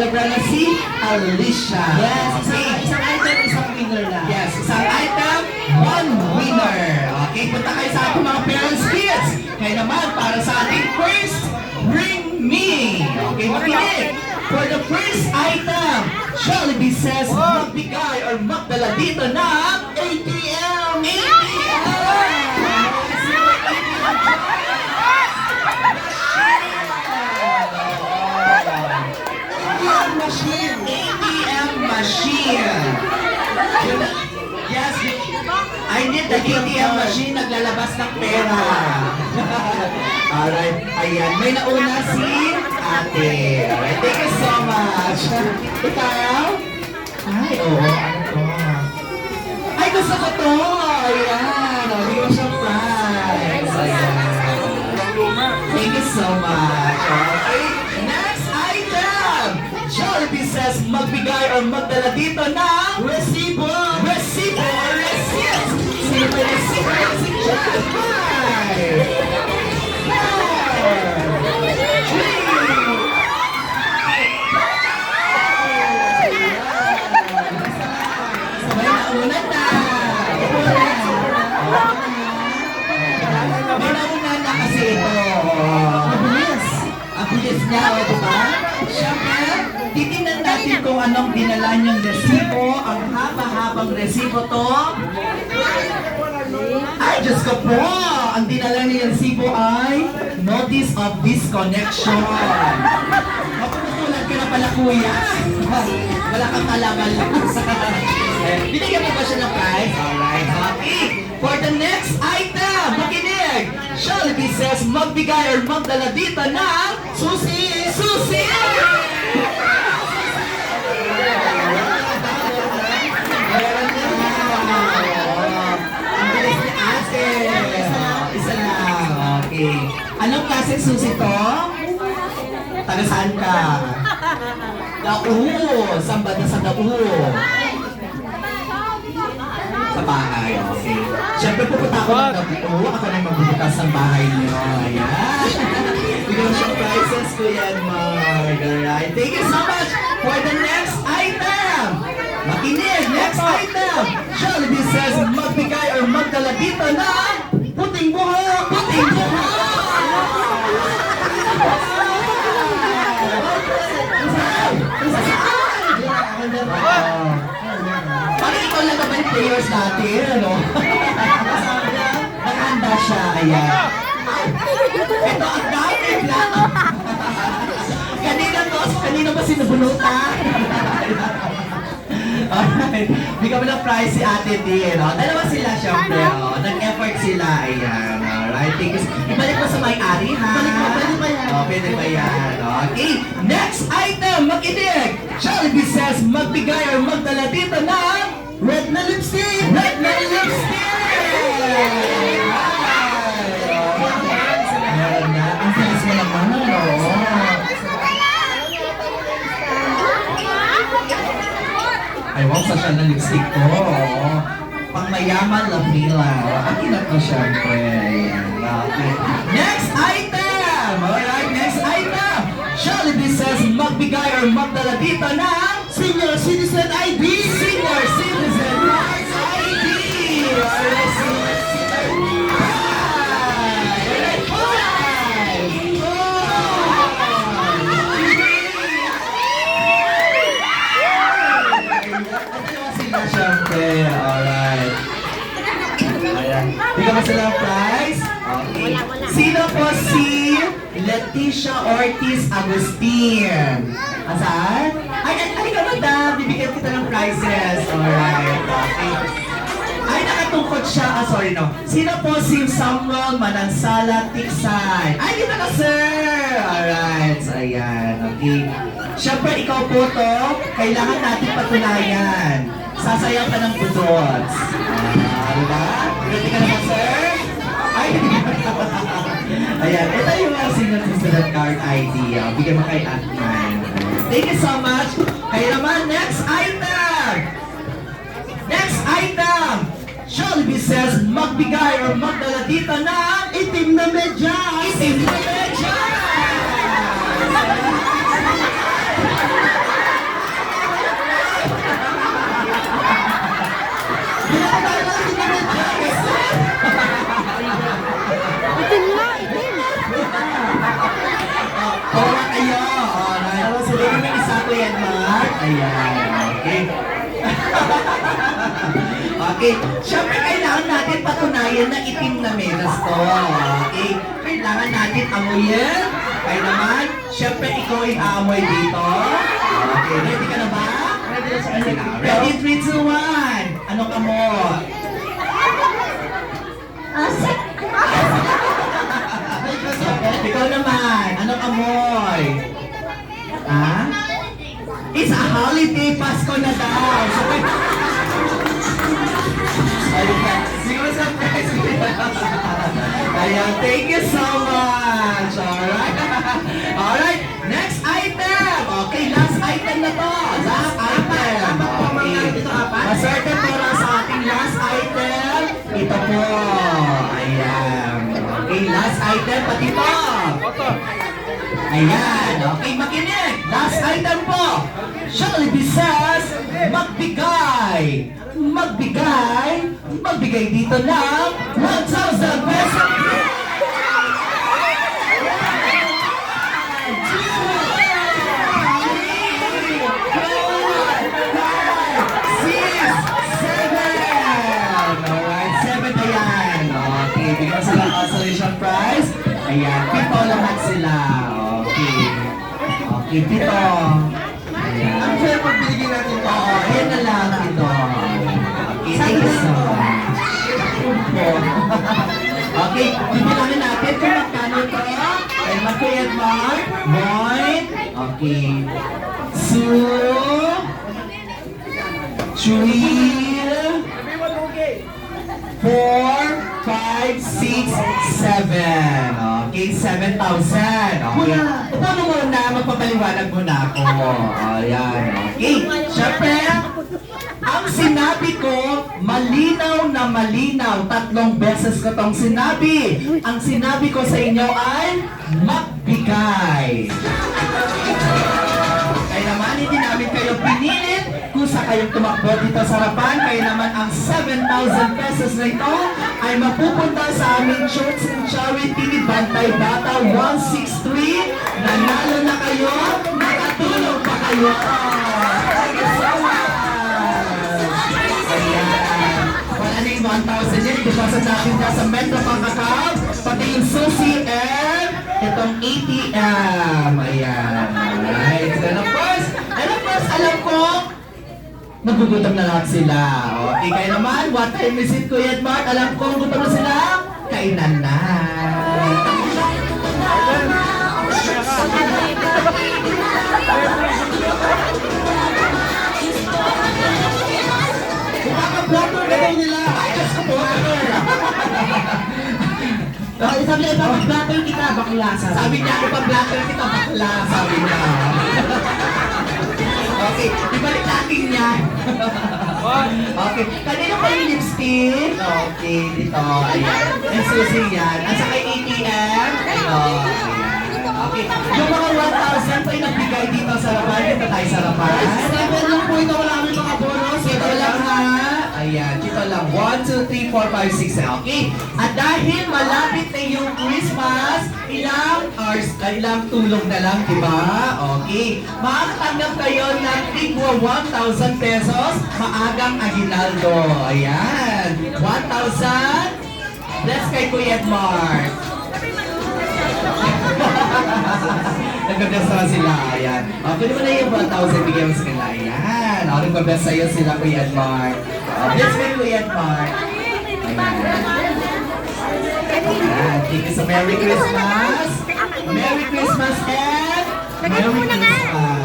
celebrar na si Alicia. Yes, Okay. isang item, isang winner lang. Yes, isang item, one winner. Okay, punta kayo sa ating mga parents' kids. Kaya naman, para sa ating first, bring me. Okay, makinig. For the first item, Jollibee says magbigay or magdala dito ng ATM. ATM machine. ATM machine. Yes, I need the ATM machine naglalabas ng pera. Alright, ayan. May nauna si ate. Alright, thank you so much. Ikaw? Ay, oo. Ano to? Ay, gusto ko to. Ayan. O, hindi ko siya prize. Ayan. Thank you so much. Okay, next item. Jollibee says magbigay or magdala dito ng resibo. Resibo or receipt. Sino ba yung resibo? Si John. Sabay na una na. May nauna na kasi ito. Mabilis. Ang bilis niya, o diba? Siyempre, titignan natin kung anong dinala niyang resibo. Ang haba-habang resibo to. Ay, Diyos ko po! Ang dinala niyang resibo ay Notice of Disconnection. Mapupulad ka na pala, kuya. Wala kang kalaman lang. Binigyan mo ba siya ng prize? Alright, okay. For the next item, makinig! Jollibee says magbigay or magdala dito ng susi! Susi! Ang bilis ni ate. Isa lang. Okay. Anong klase susi to? Taga saan ka? Dao. Saan ba na sa Dao? Sa bahay, okay. Siyempre pupunta ako ng Dao. Ako na yung magbubukas ng bahay niyo. Ayan. Bigyan mo siyang prizes ko yan, Mark. Alright. Thank you so much for the next item. Makinig, next item. Jollibee says magbigay or magdala dito ng puting buhok. Puting buhok. Parang ikaw lang naman yung players natin, ano? Nakahanda siya, ayan. Ito, ang dami lang. Kanina ba sinubunutan? Alright, bigyan mo ng prize si Ate Din, no? Dalawa sila, syempre, no? Nag-effort sila, ayan. Alright, thank you. Ibalik mo sa may-ari, ha? Pwede ba yan? Oh, pwede ba yan? Okay, next item, makinig! Jollibee says magbigay or magdala dito ng red na lipstick! Red na lipstick! Meron na. Ang bilis mo naman, no? Ay, wow, sa siya na lipstick ko. Pang mayaman, Lamila. Akin na to, syempre. Okay. Next item! Alright, next item! Jollibee says magbigay or magdala dito ng Senior Citizen ID! Senior Citizen ID! Alright, Senior Citizen Siyempre, alright. Ayan. Bigyan mo sila ang prize. Okay. Sino po si Leticia Ortiz Agustin? Asan? Ay, kamanda. Bibigyan kita ng prizes. Alright. Okay. Ay, nakatungkot siya. Sorry, no. Sino po si Samuel Manansala Tiksay? Ay, dito na, sir! Alright. So, ayan. Okay. Siyempre, ikaw po to. Kailangan natin patunayan. Sasayaw ka ng budots. Diba? Ready ka naman, sir? Ay, ayan. Ito yung senior citizen card ID. Bigyan mo kay Atman. Thank you so much. Kaya naman, next item! Next item! Jollibee says magbigay or magdala dito ng itim na medyas! Itim na medyas! mo yung isa, Kuya Edmar. Ayan, okay. Okay, syempre kailangan natin patunayan na itim na menas to. Okay, kailangan natin amuyin. Kaya naman, syempre ikaw ay aamoy dito. Okay, ready ka na ba? Ready, 3, 2, 1. Ano ka mo? Ikaw naman, anong amoy? Ha? It's a holiday, Pasko na daw. Ayun, siguro surprise ko. Ayan, thank you so much. Alright. Alright, next item. Okay, last item na to. Last item. Okay. Maswerte para sa ating last item. Ito po. Ayan. Okay, last item. Pati po. Ayan. Okay, makinig. Last item po. Jollibee says, magbigay. Magbigay dito ng 1,000 pesos. Bigyan sila consolation prize. Ayan, pito lahat sila. Okay. Okay, pito. Ayan. Ang fair pag binigyan natin ito. Oo, ayan na lang pito. Okay, thank you so much. Okay, bibilangin natin kung magkano ito. Kay Kuya Edmar. Point. Okay. 2, 3, 4, 5, 6, 7. Okay, 7,000. Okay. Paano muna? Magpapaliwanag muna ako. Ayan. Okay. Siyempre, ang sinabi ko, malinaw na malinaw. 3 beses ko tong sinabi. Ang sinabi ko sa inyo ay magbigay. Kaya naman, hindi namin kayo pinilit kung sa kayong tumakbo dito sa harapan. Kaya naman, ang 7,000 pesos na ito ay mapupunta sa aming Church and Charity ni Bantay Bata 163. Nanalo na kayo, nakatulong pa kayo. Thank you so much. Ayan. Wala na yung 1,000 yan. Deposit natin ka sa Metro Bank account, pati yung Susi and itong ATM. Ayan. Alright. And of course, alam ko, nagugutom na lahat sila. Okay, kaya naman, what time is it, Kuya Edmar? Alam ko, gutom na sila. Kainan na. Kumaka-blocker na daw nila. Ay, just blocker. Sabi niya, ipapag-blocker kita, bakla. Sabi niya, ipag-blocker kita, bakla. Sabi niya. Okay, ibalik natin yan. Okay, kanino pa yung lipstick? Okay, dito. Ayan. And Susi yan. At saka yung ATM. Ito. Ayan. Okay. Yung mga 1,000 pa yung nagbigay dito sa harapan. Dito tayo sa harapan. 7 lang po ito, wala kami mga bonus. Dito lang ha. Ayan, dito lang. 1, 2, 3, 4, 5, 6, 7. Okay? At dahil malapit na yung Christmas, ilang tulong na lang, di ba? Okay. Makakatanggap kayo ng tigwa 1,000 pesos, maagang aginaldo. Ayan. 1,000. Let's kay Kuya Edmar. Nagkabest naman sila. Ayan. Okay naman na yung 1,000 bigyan mo sa kanila. Ayan. Nagkabest sa'yo sila, Kuya Edmar. Let's kay Kuya Edmar. Ayan. Thank you so Merry Christmas! Merry Christmas and Merry Christmas!